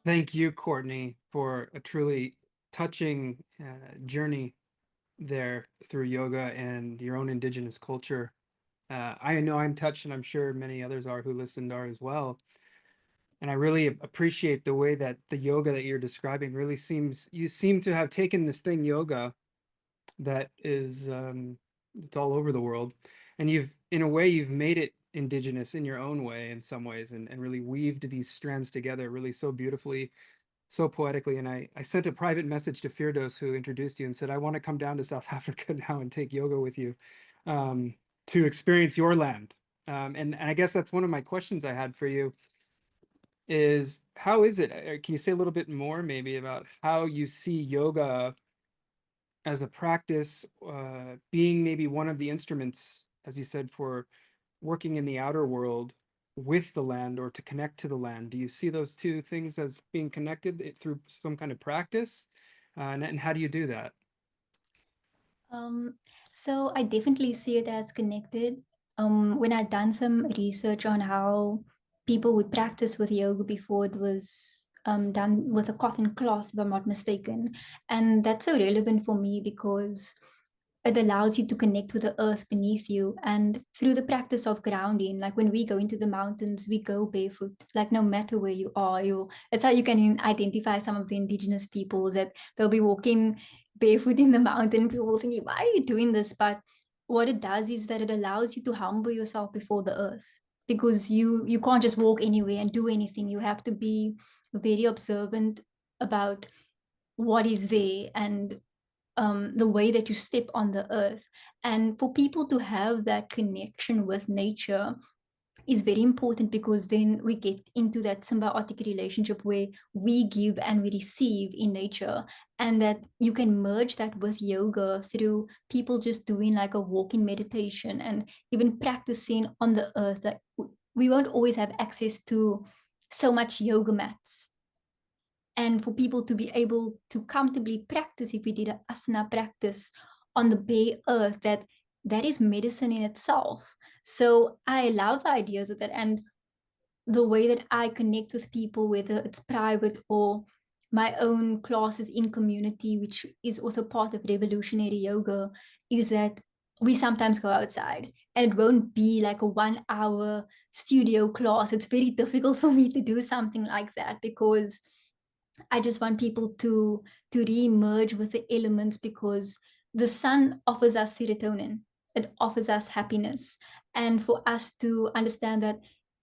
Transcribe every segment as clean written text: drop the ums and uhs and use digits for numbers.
Thank you, Courtney, for a truly touching journey there through yoga and your own indigenous culture. I know I'm touched, and I'm sure many others are who listened are as well. And I really appreciate the way that the yoga that you're describing really seems, you seem to have taken this thing yoga that is it's all over the world, and you've, in a way, you've made it indigenous in your own way in some ways, and really weaved these strands together really so beautifully, so poetically. And I sent a private message to Firdos, who introduced you, and said, I want to come down to South Africa now and take yoga with you, um, to experience your land. And I guess that's one of my questions I had for you is, how is it? Can you say a little bit more maybe about how you see yoga as a practice, being maybe one of the instruments, as you said, for working in the outer world with the land, or to connect to the land? Do you see those two things as being connected through some kind of practice? And how do you do that? Um, so I definitely see it as connected. When I'd done some research on how people would practice with yoga before it was done with a cotton cloth, if I'm not mistaken. And that's so relevant for me because it allows you to connect with the earth beneath you. And through the practice of grounding, like when we go into the mountains, we go barefoot, like no matter where you are, that's how you can identify some of the indigenous people, that they'll be walking barefoot in the mountain. People will think, why are you doing this? But what it does is that it allows you to humble yourself before the earth, because you can't just walk anywhere and do anything. You have to be very observant about what is there, and the way that you step on the earth. And for people to have that connection with nature is very important, because then we get into that symbiotic relationship where we give and we receive in nature. And that you can merge that with yoga through people just doing like a walking meditation and even practicing on the earth. Like we won't always have access to so much yoga mats, and for people to be able to comfortably practice, if we did an asana practice on the bare earth, that is medicine in itself. So I love the ideas of that, and the way that I connect with people, whether it's private or my own classes in community, which is also part of revolutionary yoga, is that we sometimes go outside, and it won't be like a 1 hour studio class. It's very difficult for me to do something like that, because I just want people to re-emerge with the elements, because the sun offers us serotonin. It offers us happiness. And for us to understand that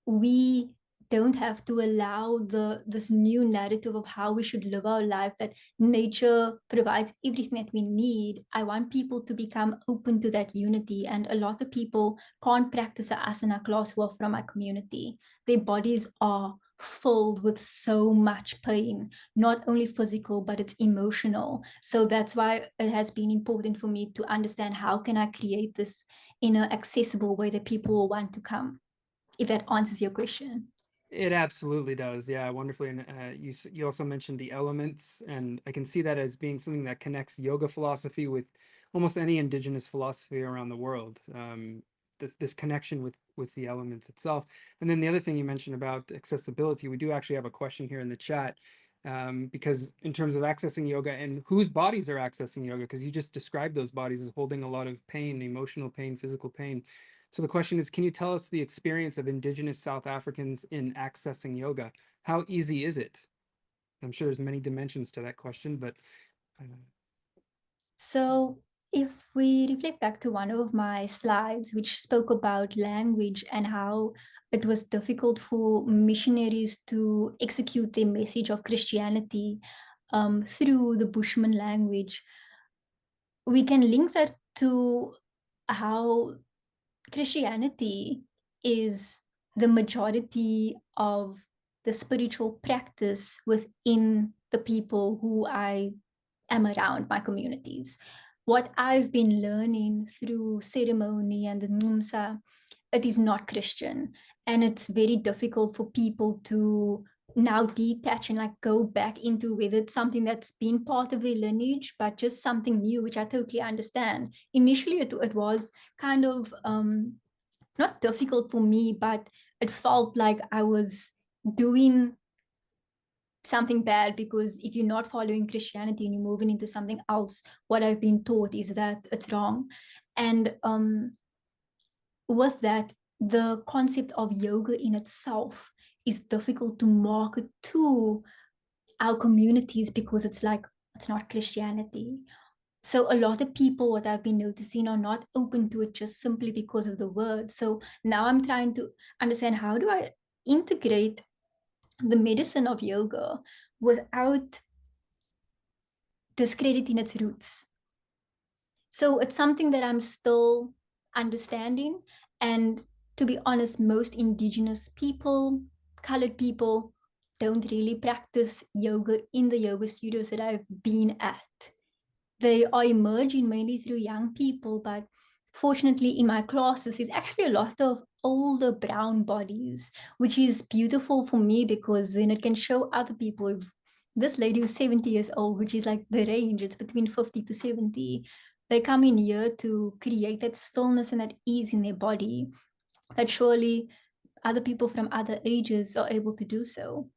we don't have to allow this new narrative of how we should live our life, that nature provides everything that we need. I want people to become open to that unity. And a lot of people can't practice a asana class well from my community. Their bodies are filled with so much pain, not only physical, but it's emotional. So that's why it has been important for me to understand how can I create this in an accessible way that people will want to come, if that answers your question. It absolutely does. Yeah, wonderfully. And you also mentioned the elements, and I can see that as being something that connects yoga philosophy with almost any indigenous philosophy around the world. This connection with the elements itself. And then the other thing you mentioned about accessibility, we do actually have a question here in the chat, because in terms of accessing yoga and whose bodies are accessing yoga, because you just described those bodies as holding a lot of pain, emotional pain, physical pain. So the question is, can you tell us the experience of Indigenous South Africans in accessing yoga? How easy is it? I'm sure there's many dimensions to that question, but uh, So, if we reflect back to one of my slides, which spoke about language and how it was difficult for missionaries to execute their message of Christianity through the Bushman language, we can link that to how Christianity is the majority of the spiritual practice within the people who I am around, my communities. What I've been learning through ceremony and the Numsa, it is not Christian. And it's very difficult for people to now detach and like go back into whether it's something that's been part of their lineage, but just something new, which I totally understand. Initially, it was kind of not difficult for me, but it felt like I was doing something bad, because if you're not following Christianity and you're moving into something else, what I've been taught is that it's wrong. And with that, the concept of yoga in itself is difficult to market to our communities, because it's like, it's not Christianity. So a lot of people, what I've been noticing, are not open to it just simply because of the word. So now I'm trying to understand, how do I integrate the medicine of yoga without discrediting its roots? So it's something that I'm still understanding. And to be honest, most indigenous people, colored people, don't really practice yoga in the yoga studios that I've been at. They are emerging mainly through young people, but fortunately in my classes there's actually a lot of older brown bodies, which is beautiful for me, because then it can show other people, if this lady who's 70 years old, which is like the range, it's between 50 to 70, they come in here to create that stillness and that ease in their body, that surely other people from other ages are able to do so.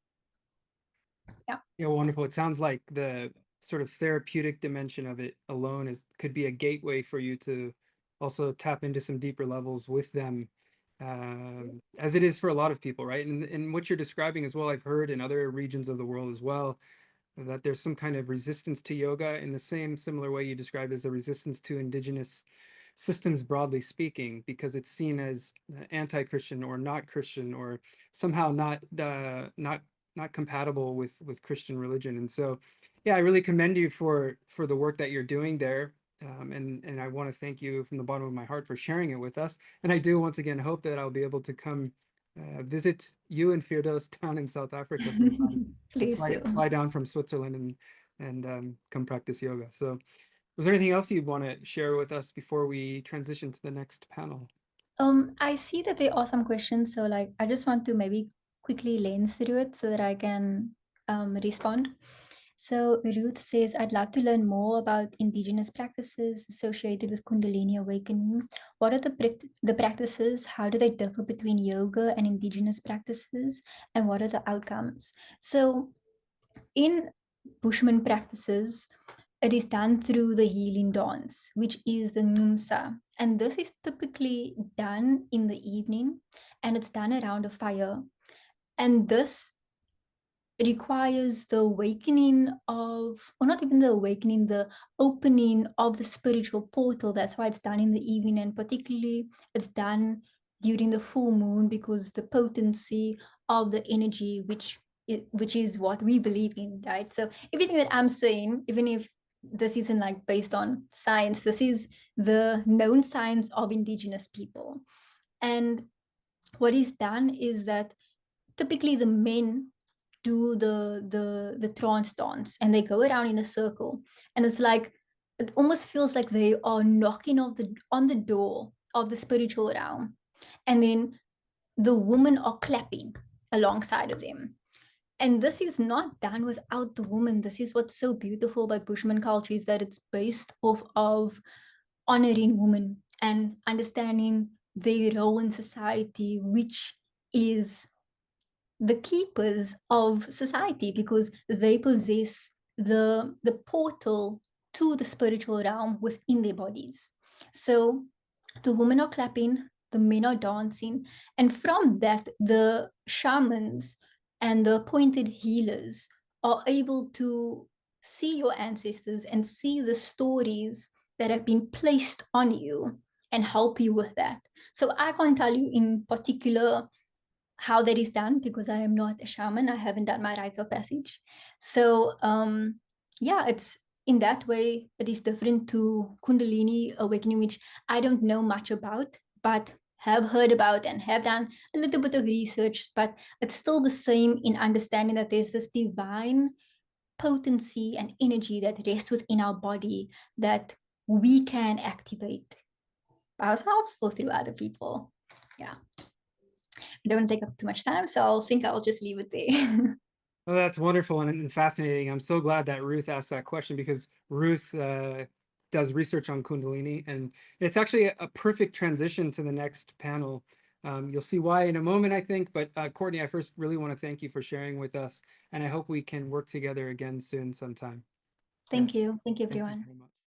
Yeah. Yeah, wonderful. It sounds like the sort of therapeutic dimension of it alone could be a gateway for you to also tap into some deeper levels with them, as it is for a lot of people, right? And what you're describing as well, I've heard in other regions of the world as well, that there's some kind of resistance to yoga in the same similar way you described as a resistance to indigenous systems broadly speaking, because it's seen as anti-Christian or not Christian, or somehow not compatible with Christian religion. And so, yeah, I really commend you for the work that you're doing there. And I want to thank you from the bottom of my heart for sharing it with us. And I do once again hope that I'll be able to come visit you and Firdos down in South Africa sometime. Please do. Fly down from Switzerland and come practice yoga. So, was there anything else you'd want to share with us before we transition to the next panel? I see that there are some questions, so like I just want to maybe quickly lens through it so that I can respond. So Ruth says, I'd love to learn more about indigenous practices associated with Kundalini awakening. What are the practices? How do they differ between yoga and indigenous practices? And what are the outcomes? So in Bushman practices, it is done through the healing dance, which is the Ngumsa. And this is typically done in the evening, and it's done around a fire. And this requires the awakening of, or not even the awakening, the opening of the spiritual portal. That's why it's done in the evening, and particularly it's done during the full moon, because the potency of the energy, which is what we believe in, right? So everything that I'm saying, even if this isn't like based on science, this is the known science of indigenous people. And what is done is that typically the men do the trance dance, and they go around in a circle, and it's like, it almost feels like they are knocking on the door of the spiritual realm, and then the women are clapping alongside of them. And this is not done without the woman. This is what's so beautiful about Bushman culture, is that it's based off of honoring women and understanding their role in society, which is the keepers of society, because they possess the portal to the spiritual realm within their bodies. So the women are clapping, the men are dancing, and from that the shamans and the appointed healers are able to see your ancestors and see the stories that have been placed on you and help you with that. So I can't tell you in particular how that is done, because I am not a shaman. I haven't done my rites of passage. So yeah, it's in that way it is different to Kundalini awakening, which I don't know much about, but have heard about and have done a little bit of research. But it's still the same in understanding that there's this divine potency and energy that rests within our body that we can activate ourselves or through other people. Yeah. I don't want to take up too much time, so I'll think I'll just leave it there. Well, that's wonderful and fascinating. I'm so glad that Ruth asked that question, because Ruth does research on Kundalini, and it's actually a perfect transition to the next panel. You'll see why in a moment, I think. But Courtney, I first really want to thank you for sharing with us, and I hope we can work together again soon sometime. Thank Yes, you. Thank you, thank you everyone. very much.